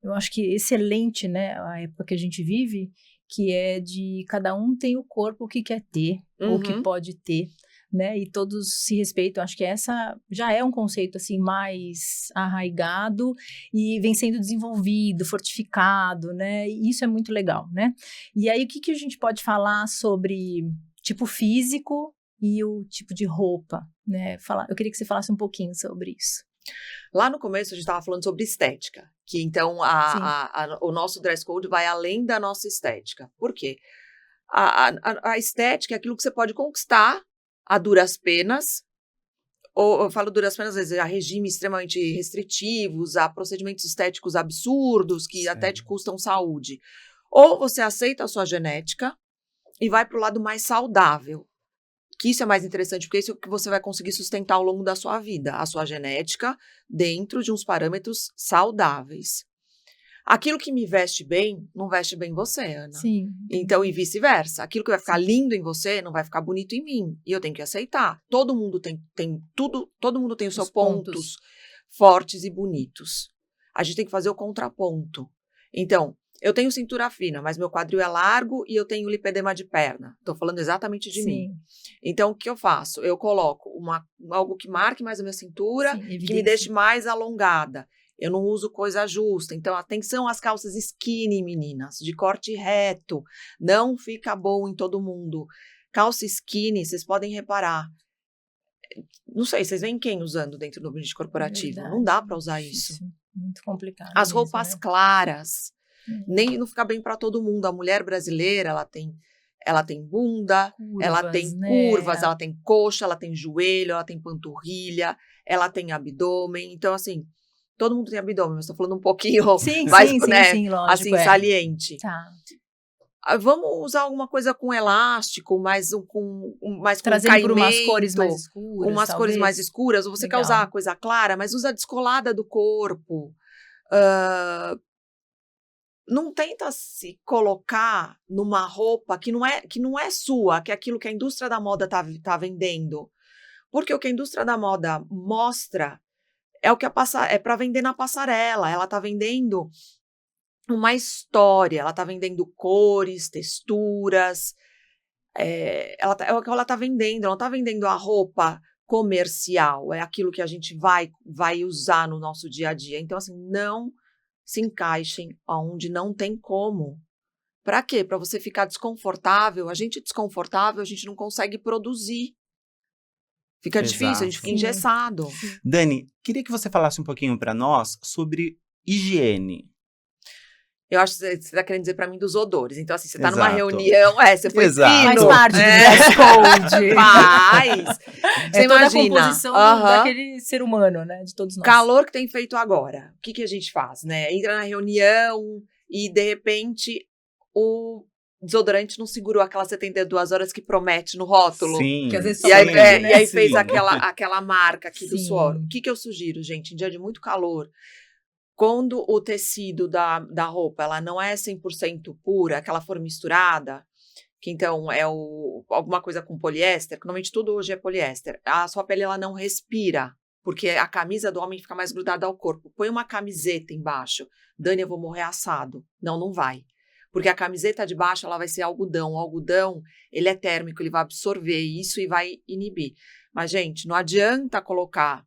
Speaker 1: Eu acho que excelente, né, a época que a gente vive, que é de cada um tem o corpo que quer ter, ou que pode ter. Né, e todos se respeitam. Acho que essa já é um conceito assim mais arraigado e vem sendo desenvolvido, fortificado, né? E isso é muito legal, né? E aí o que a gente pode falar sobre tipo físico e o tipo de roupa, né? Eu queria que você falasse um pouquinho sobre isso.
Speaker 3: Lá no começo a gente estava falando sobre estética, que então o nosso dress code vai além da nossa estética. Por quê? A estética é aquilo que você pode conquistar a duras penas, ou eu falo duras penas, às vezes, a regimes extremamente restritivos, a procedimentos estéticos absurdos, que até te custam saúde. Ou você aceita a sua genética e vai para o lado mais saudável, que isso é mais interessante, porque isso é o que você vai conseguir sustentar ao longo da sua vida, a sua genética dentro de uns parâmetros saudáveis. Aquilo que me veste bem, não veste bem você, Ana.
Speaker 1: Sim.
Speaker 3: Então, e vice-versa. Aquilo que vai ficar lindo em você, não vai ficar bonito em mim. E eu tenho que aceitar. Todo mundo tem tudo, todo mundo tem os seus pontos fortes e bonitos. A gente tem que fazer o contraponto. Então, eu tenho cintura fina, mas meu quadril é largo e eu tenho lipedema de perna. Estou falando exatamente de mim. Então, o que eu faço? Eu coloco algo que marque mais a minha cintura, que me deixe mais alongada. Eu não uso coisa justa. Então, atenção às calças skinny, meninas, de corte reto. Não fica bom em todo mundo. Calça skinny, vocês podem reparar. Não sei, vocês veem quem usando dentro do ambiente corporativo?
Speaker 1: Verdade,
Speaker 3: não dá para usar isso.
Speaker 1: Muito complicado.
Speaker 3: As roupas claras, nem não fica bem para todo mundo. A mulher brasileira, ela tem bunda,
Speaker 1: curvas,
Speaker 3: ela tem curvas, ela tem coxa, ela tem joelho, ela tem panturrilha, ela tem abdômen. Então, assim, todo mundo tem abdômen, mas estou falando um pouquinho mais,
Speaker 1: sim, lógico,
Speaker 3: assim, saliente.
Speaker 1: Tá.
Speaker 3: Vamos usar alguma coisa com elástico, mais com
Speaker 1: trazendo
Speaker 3: caimento,
Speaker 1: por umas cores mais escuras,
Speaker 3: umas cores mais escuras, ou você quer usar coisa clara, mas usa descolada do corpo. Não tenta se colocar numa roupa que não é sua, que é aquilo que a indústria da moda tá vendendo. Porque o que a indústria da moda mostra é o que é para vender na passarela. Ela tá vendendo uma história, ela tá vendendo cores, texturas, é o que ela tá vendendo, ela não tá vendendo a roupa comercial, é aquilo que a gente vai usar no nosso dia a dia. Então, assim, não se encaixem onde não tem como. Para quê? Para você ficar desconfortável. A gente desconfortável, a gente não consegue produzir. Fica difícil, a gente fica engessado.
Speaker 2: Dani, queria que você falasse um pouquinho para nós sobre higiene.
Speaker 3: Eu acho que você está querendo dizer para mim dos odores. Então, assim, você está numa reunião, você foi fino.
Speaker 1: Faz parte do dress code.
Speaker 3: Faz. Você
Speaker 1: toda
Speaker 3: imagina.
Speaker 1: A composição daquele ser humano, né? De todos nós.
Speaker 3: Calor que tem feito agora. O que a gente faz, né? Entra na reunião e, de repente, o desodorante não segurou aquelas 72 horas que promete no rótulo.
Speaker 2: Sim.
Speaker 1: Que às vezes
Speaker 3: E aí fez aquela marca aqui do suor. O que eu sugiro, gente? Em dia de muito calor, quando o tecido da roupa ela não é 100% pura, que ela for misturada, que então é alguma coisa com poliéster, que normalmente tudo hoje é poliéster, a sua pele ela não respira, porque a camisa do homem fica mais grudada ao corpo. Põe uma camiseta embaixo. Dani, eu vou morrer assado. Não vai. Porque a camiseta de baixo ela vai ser algodão. O algodão, ele é térmico, ele vai absorver isso e vai inibir. Mas, gente, não adianta colocar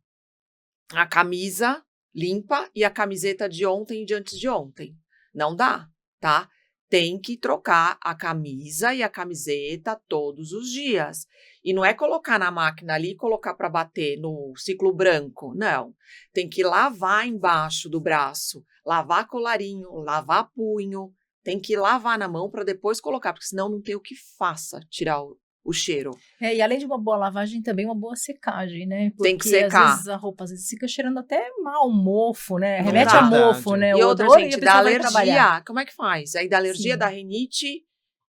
Speaker 3: a camisa limpa e a camiseta de ontem e de antes de ontem. Não dá, tá? Tem que trocar a camisa e a camiseta todos os dias. E não é colocar na máquina ali e colocar para bater no ciclo branco. Não. Tem que lavar embaixo do braço, lavar colarinho, lavar punho. Tem que lavar na mão para depois colocar, porque senão não tem o que faça tirar o cheiro.
Speaker 1: E além de uma boa lavagem, também uma boa secagem, né? Porque
Speaker 3: tem que secar.
Speaker 1: Às vezes a roupa fica cheirando até mal, mofo, né? Remete a mofo, né?
Speaker 3: E outra, gente, dá alergia. Como é que faz? Aí dá alergia, dá rinite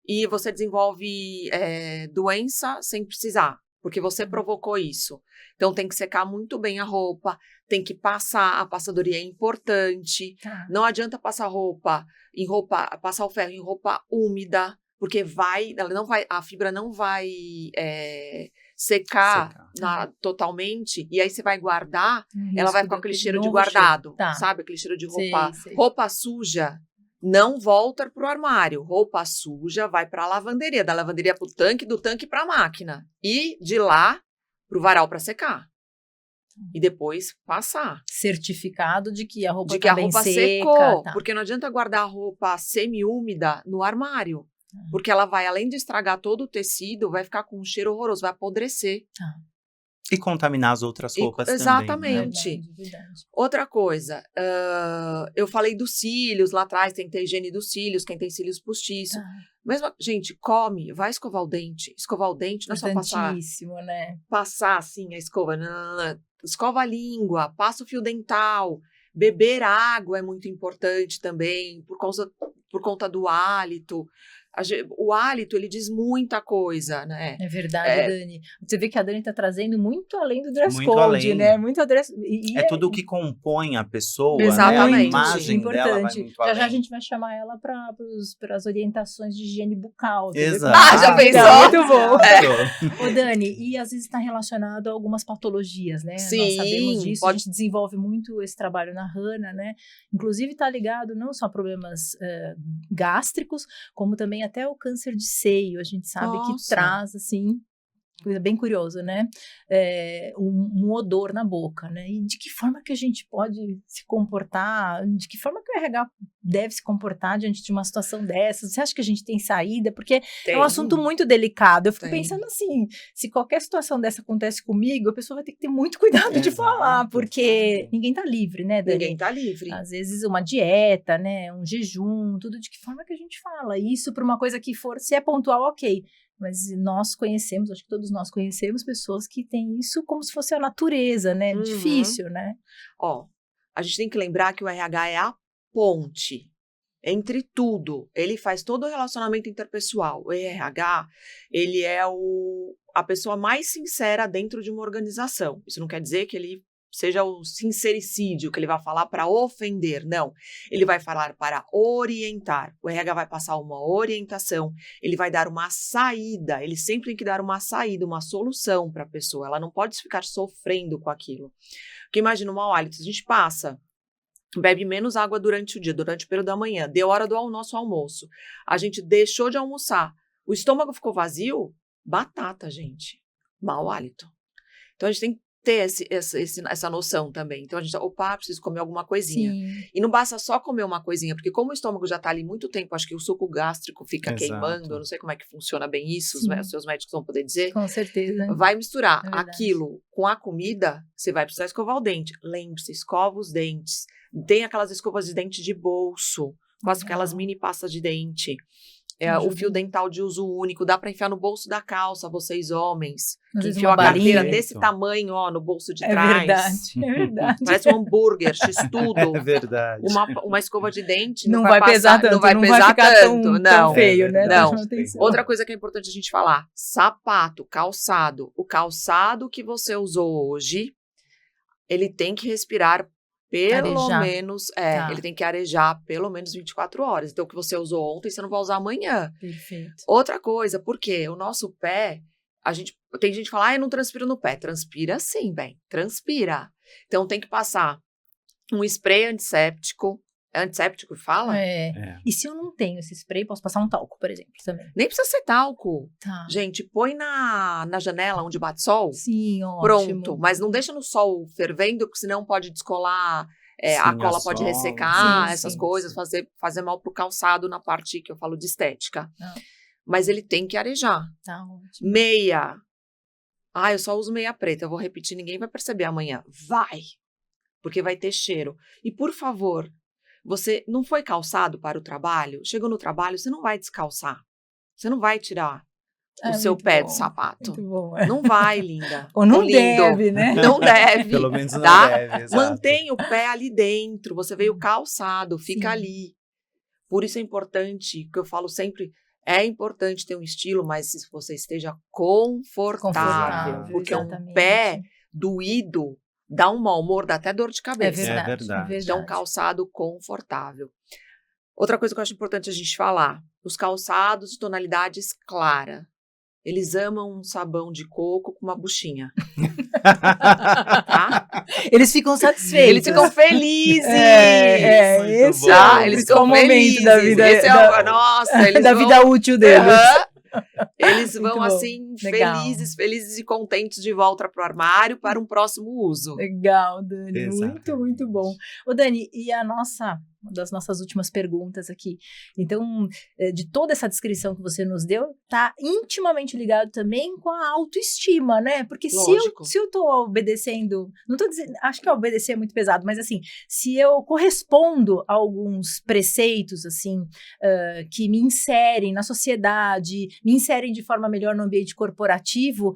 Speaker 3: e você desenvolve doença sem precisar, porque você provocou isso. Então tem que secar muito bem a roupa, tem que passar, a passadoria é importante. Não adianta passar passar o ferro em roupa úmida, porque a fibra não vai secar totalmente, e aí você vai guardar, ela vai ficar com aquele cheiro de guardado, sabe? Aquele cheiro de roupa. Sei. Roupa suja não volta pro armário, roupa suja vai pra lavanderia, da lavanderia pro tanque, do tanque pra máquina, e de lá pro varal pra secar. E depois passar.
Speaker 1: Certificado de que a roupa
Speaker 3: secou, porque não adianta guardar a roupa semi-úmida no armário. Porque ela vai, além de estragar todo o tecido, vai ficar com um cheiro horroroso, vai apodrecer.
Speaker 2: E contaminar as outras roupas também.
Speaker 3: Exatamente.
Speaker 1: Verdade.
Speaker 3: Outra coisa, eu falei dos cílios lá atrás, tem que ter higiene dos cílios, quem tem cílios postiços. Gente, come, vai escovar o dente. Escovar o dente não é só passar.
Speaker 1: Né?
Speaker 3: Passar assim a escova. Não. Escova a língua, passa o fio dental. Beber água é muito importante também, por conta do hálito. O hálito, ele diz muita coisa, né?
Speaker 1: É verdade, Dani. Você vê que a Dani está trazendo muito além do dress
Speaker 2: Muito
Speaker 1: code,
Speaker 2: além.
Speaker 1: né? Muito
Speaker 2: É tudo o que compõe a pessoa,
Speaker 3: Exatamente.
Speaker 2: né? A
Speaker 1: muito
Speaker 2: imagem dela vai
Speaker 1: importante.
Speaker 2: muito
Speaker 1: Já
Speaker 2: além.
Speaker 1: já a gente vai chamar ela para as orientações de higiene bucal.
Speaker 2: Exato.
Speaker 3: Ah, já pensou?
Speaker 1: Muito bom.
Speaker 2: Exato.
Speaker 1: Ô, Dani, e às vezes está relacionado a algumas patologias, né?
Speaker 3: Sim,
Speaker 1: Nós sabemos disso,
Speaker 3: pode-
Speaker 1: a gente desenvolve muito esse trabalho na Hana, né? Inclusive está ligado não só a problemas gástricos, como também até o câncer de seio. A gente sabe que
Speaker 3: Nossa.
Speaker 1: traz, assim, coisa bem curiosa, né? Um odor na boca, né? E de que forma que a gente pode se comportar, de que forma que o RH deve se comportar diante de uma situação dessas? Você acha que a gente tem saída? Porque é um assunto muito delicado. Eu fico
Speaker 3: Tem.
Speaker 1: pensando assim, se qualquer situação dessa acontece comigo, a pessoa vai ter que ter muito cuidado de falar, porque ninguém tá livre, né, Dani?
Speaker 3: Ninguém tá livre.
Speaker 1: Às vezes uma dieta, né, um jejum, tudo de que forma que a gente fala. Isso para uma coisa que for, se é pontual, ok. Mas nós conhecemos, acho que todos nós conhecemos pessoas que têm isso como se fosse a natureza, né?
Speaker 3: Uhum.
Speaker 1: Difícil, né?
Speaker 3: Ó, a gente tem que lembrar que o RH é a ponte entre tudo. Ele faz todo o relacionamento interpessoal. O RH, ele é a pessoa mais sincera dentro de uma organização. Isso não quer dizer que ele seja o sincericídio, que ele vai falar para ofender, não. Ele vai falar para orientar. O RH vai passar uma orientação, ele vai dar uma saída, ele sempre tem que dar uma saída, uma solução para a pessoa. Ela não pode ficar sofrendo com aquilo. Porque imagina o mau hálito, a gente passa, bebe menos água durante o dia, durante o período da manhã, deu hora do nosso almoço, a gente deixou de almoçar, o estômago ficou vazio, batata, gente, mau hálito. Então a gente tem que ter essa noção também. Então a gente, preciso comer alguma coisinha.
Speaker 1: Sim.
Speaker 3: E não basta só comer uma coisinha, porque como o estômago já está ali muito tempo, acho que o suco gástrico fica
Speaker 2: Exato.
Speaker 3: queimando, eu não sei como é que funciona bem isso,
Speaker 1: Sim.
Speaker 3: os seus médicos vão poder dizer.
Speaker 1: Com certeza.
Speaker 3: Vai misturar
Speaker 1: É verdade.
Speaker 3: aquilo com a comida, você vai precisar escovar o dente. Lembre-se, escova os dentes. Tem aquelas escovas de dente de bolso, com aquelas mini pastas de dente. O fio dental de uso único, dá para enfiar no bolso da calça, vocês homens.
Speaker 1: Às
Speaker 3: Que
Speaker 1: vezes
Speaker 3: enfiou
Speaker 1: uma
Speaker 3: a carteira
Speaker 1: balinha.
Speaker 3: desse tamanho, ó, no bolso de
Speaker 1: É
Speaker 3: trás.
Speaker 1: verdade, é verdade.
Speaker 3: Parece um hambúrguer, x-tudo.
Speaker 2: É verdade.
Speaker 3: Uma escova de dente
Speaker 1: Não vai pesar tanto,
Speaker 3: não vai pesar
Speaker 1: ficar
Speaker 3: tanto,
Speaker 1: tão feio, né?
Speaker 3: Não.
Speaker 1: Chama atenção.
Speaker 3: Outra coisa que é importante a gente falar, sapato, calçado. O calçado que você usou hoje, ele tem que respirar pelo
Speaker 1: Arejar.
Speaker 3: menos,
Speaker 1: Tá.
Speaker 3: ele tem que arejar pelo menos 24 horas. Então, o que você usou ontem, você não vai usar amanhã.
Speaker 1: Perfeito.
Speaker 3: Outra coisa, porque o nosso pé, tem gente que fala, eu não transpiro no pé. Transpira sim, bem, transpira. Então, tem que passar um spray antisséptico. É antisséptico que fala?
Speaker 1: É. E se eu não tenho esse spray, posso passar um talco, por exemplo, também.
Speaker 3: Nem precisa ser talco.
Speaker 1: Tá.
Speaker 3: Gente, põe na janela onde bate sol.
Speaker 1: Sim, ótimo.
Speaker 3: Pronto. Mas não deixa no sol fervendo, porque senão pode descolar,
Speaker 2: Sim,
Speaker 3: a cola
Speaker 2: a
Speaker 3: pode
Speaker 2: sola.
Speaker 3: ressecar,
Speaker 1: Sim,
Speaker 3: essas
Speaker 1: sim,
Speaker 3: coisas, fazer mal pro calçado na parte que eu falo de estética.
Speaker 1: Ah.
Speaker 3: Mas ele tem que arejar.
Speaker 1: Tá ótimo.
Speaker 3: Meia. Eu só uso meia preta. Eu vou repetir, ninguém vai perceber amanhã. Vai! Porque vai ter cheiro. E, por favor, você não foi calçado para o trabalho? Chegou no trabalho, você não vai descalçar. Você não vai tirar o seu
Speaker 1: muito
Speaker 3: pé
Speaker 1: bom,
Speaker 3: do sapato.
Speaker 1: Muito bom.
Speaker 3: Não vai, linda.
Speaker 1: Ou não
Speaker 3: lindo.
Speaker 1: deve, né?
Speaker 3: Não deve.
Speaker 2: Pelo menos não
Speaker 3: tá?
Speaker 2: deve, exato.
Speaker 3: Mantém o pé ali dentro. Você veio calçado, fica
Speaker 1: Sim.
Speaker 3: ali. Por isso é importante, que eu falo sempre, é importante ter um estilo, mas se você esteja confortável. Porque
Speaker 1: exatamente.
Speaker 3: um pé doído dá um mau humor, dá até dor de
Speaker 1: É
Speaker 3: cabeça.
Speaker 1: verdade,
Speaker 2: É verdade.
Speaker 3: Então, um calçado confortável. Outra coisa que eu acho importante a gente falar, os calçados de tonalidades clara. Eles amam um sabão de coco com uma buchinha. Tá?
Speaker 1: Eles ficam satisfeitos.
Speaker 3: Eles ficam felizes.
Speaker 2: Muito
Speaker 1: esse
Speaker 2: bom.
Speaker 3: Tá?
Speaker 1: é
Speaker 3: Eles
Speaker 1: o
Speaker 3: ficam
Speaker 1: momento
Speaker 3: felizes.
Speaker 1: da vida.
Speaker 3: Esse é nossa, eles
Speaker 1: da
Speaker 3: vão,
Speaker 1: vida útil deles.
Speaker 3: Eles
Speaker 1: Muito
Speaker 3: vão
Speaker 1: bom.
Speaker 3: assim,
Speaker 1: Legal.
Speaker 3: felizes e contentes de volta para o armário para um próximo uso.
Speaker 1: Legal, Dani.
Speaker 2: Exatamente.
Speaker 1: Muito bom. Ô, Dani, e uma das nossas últimas perguntas aqui. Então, de toda essa descrição que você nos deu, tá intimamente ligado também com a autoestima, né? Porque
Speaker 3: Lógico.
Speaker 1: se eu tô obedecendo, não tô dizendo, acho que obedecer é muito pesado, mas assim, se eu correspondo a alguns preceitos, assim, que me inserem na sociedade, me inserem de forma melhor no ambiente corporativo,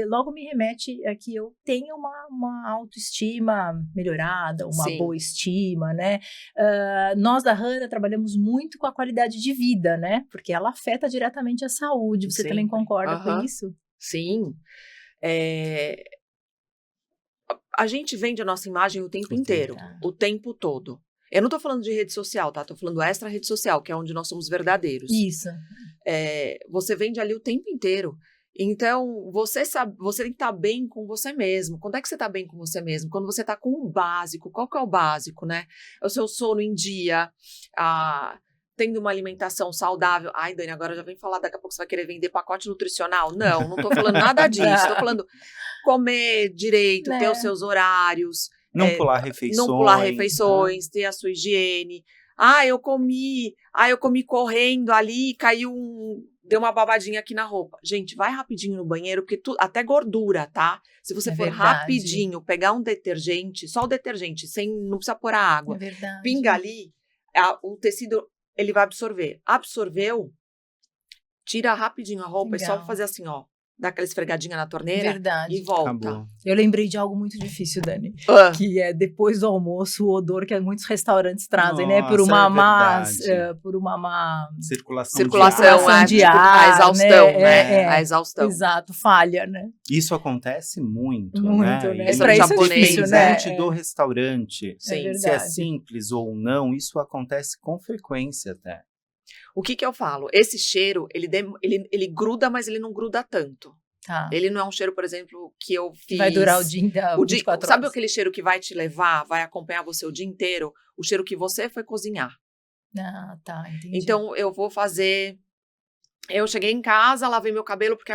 Speaker 1: logo me remete a que eu tenha uma autoestima melhorada, uma
Speaker 3: Sim.
Speaker 1: boa estima, né? Nós da Hana trabalhamos muito com a qualidade de vida, né? Porque ela afeta diretamente a saúde. Você também concorda com isso?
Speaker 3: Sim. A gente vende a nossa imagem o tempo inteiro, o tempo todo. Eu não tô falando de rede social, tá? Tô falando extra rede social, que é onde nós somos verdadeiros.
Speaker 1: Isso.
Speaker 3: Você vende ali o tempo inteiro. Então, você tem que estar bem com você mesmo. Quando é que você está bem com você mesmo? Quando você está com o básico. Qual que é o básico, né? É o seu sono em dia, tendo uma alimentação saudável. Ai, Dani, agora já vem falar, daqui a pouco você vai querer vender pacote nutricional. Não tô falando nada disso. Tô falando comer direito, ter os seus horários.
Speaker 2: Não pular refeições.
Speaker 3: Ter a sua higiene. Eu comi correndo ali, deu uma babadinha aqui na roupa. Gente, vai rapidinho no banheiro, porque até gordura, tá? Se você for rapidinho, pegar um detergente, só o detergente, não precisa pôr a água. Pinga ali, o tecido, ele vai absorver. Absorveu, tira rapidinho a roupa. É só fazer assim, ó. Dá aquela esfregadinha na torneira e volta.
Speaker 2: Acabou.
Speaker 1: Eu lembrei de algo muito difícil, Dani. Que é depois do almoço, o odor que muitos restaurantes trazem, né? Por uma má circulação de ar.
Speaker 3: A exaustão, né? A exaustão.
Speaker 1: Exato, falha, né?
Speaker 2: Isso acontece muito,
Speaker 1: né?
Speaker 2: Isso
Speaker 1: é
Speaker 2: japonês,
Speaker 1: difícil,
Speaker 2: né? Do restaurante.
Speaker 3: Sim.
Speaker 2: Se é simples ou não, isso acontece com frequência até.
Speaker 3: O que eu falo? Esse cheiro, ele gruda, mas ele não gruda tanto.
Speaker 1: Tá.
Speaker 3: Ele não é um cheiro, por exemplo, que eu fiz...
Speaker 1: Vai durar o dia inteiro, 24 horas.
Speaker 3: Sabe aquele cheiro que vai te levar, vai acompanhar você o dia inteiro? O cheiro que você foi cozinhar.
Speaker 1: Tá, entendi.
Speaker 3: Então, eu vou fazer... Eu cheguei em casa, lavei meu cabelo, porque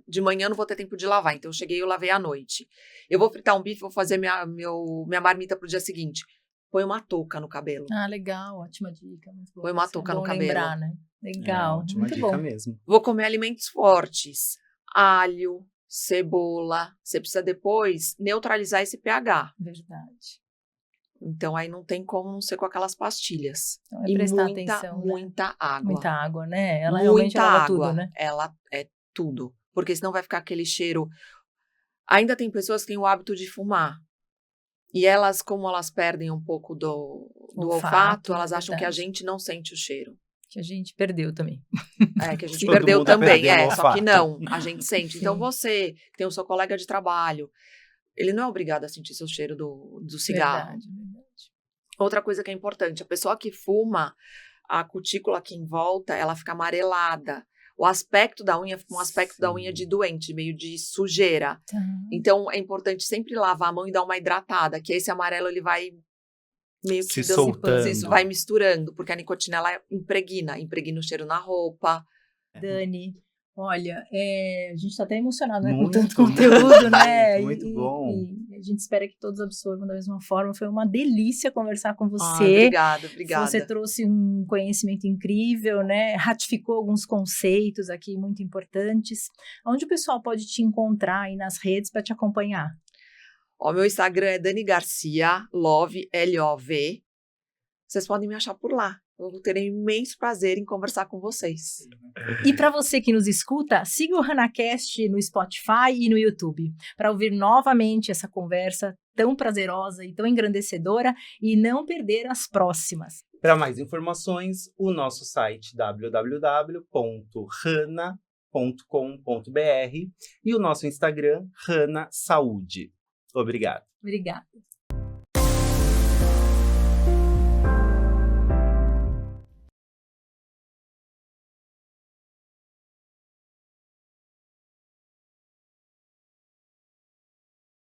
Speaker 3: de manhã não vou ter tempo de lavar. Então, eu cheguei e eu lavei à noite. Eu vou fritar um bife, vou fazer minha marmita pro dia seguinte. Põe uma touca no cabelo.
Speaker 1: Legal, ótima dica.
Speaker 3: Põe uma touca no cabelo.
Speaker 1: Lembrar, né? Legal,
Speaker 2: ótima
Speaker 1: muito
Speaker 2: dica
Speaker 1: bom.
Speaker 2: mesmo.
Speaker 3: Vou comer alimentos fortes. Alho, cebola. Você precisa depois neutralizar esse pH.
Speaker 1: Verdade.
Speaker 3: Então, aí não tem como não ser com aquelas pastilhas.
Speaker 1: Então, prestar atenção,
Speaker 3: muita água.
Speaker 1: Muita água, né? Ela realmente lava tudo, né?
Speaker 3: Ela é tudo. Porque senão vai ficar aquele cheiro... Ainda tem pessoas que têm o hábito de fumar. E elas, como elas perdem um pouco do olfato, elas acham que a gente não sente o cheiro.
Speaker 1: Que a gente perdeu também.
Speaker 3: Que a gente perdeu também, só que não, a gente sente. Sim. Então você, que tem o seu colega de trabalho, ele não é obrigado a sentir seu cheiro do cigarro.
Speaker 1: Verdade.
Speaker 3: Outra coisa que é importante, a pessoa que fuma, a cutícula aqui em volta, ela fica amarelada. O aspecto da unha fica um aspecto da unha de doente, meio de sujeira.
Speaker 1: Tá.
Speaker 3: Então, é importante sempre lavar a mão e dar uma hidratada, que esse amarelo, ele vai meio que
Speaker 2: soltando.
Speaker 3: Isso vai misturando, porque a nicotina, ela impregna o cheiro na roupa.
Speaker 1: Dani, olha, a gente está até emocionado, né,
Speaker 2: muito,
Speaker 1: com tanto conteúdo, né?
Speaker 2: Muito bom.
Speaker 1: E a gente espera que todos absorvam da mesma forma. Foi uma delícia conversar com você.
Speaker 3: Obrigada.
Speaker 1: Você trouxe um conhecimento incrível, né? Ratificou alguns conceitos aqui muito importantes. Onde o pessoal pode te encontrar aí nas redes para te acompanhar?
Speaker 3: Meu Instagram é Dani Garcia, Love, L-O-V. Vocês podem me achar por lá. Eu vou ter um imenso prazer em conversar com vocês.
Speaker 1: E para você que nos escuta, siga o HanaCast no Spotify e no YouTube, para ouvir novamente essa conversa tão prazerosa e tão engrandecedora e não perder as próximas.
Speaker 2: Para mais informações, o nosso site www.hana.com.br e o nosso Instagram, Hana Saúde. Obrigado.
Speaker 1: Obrigada.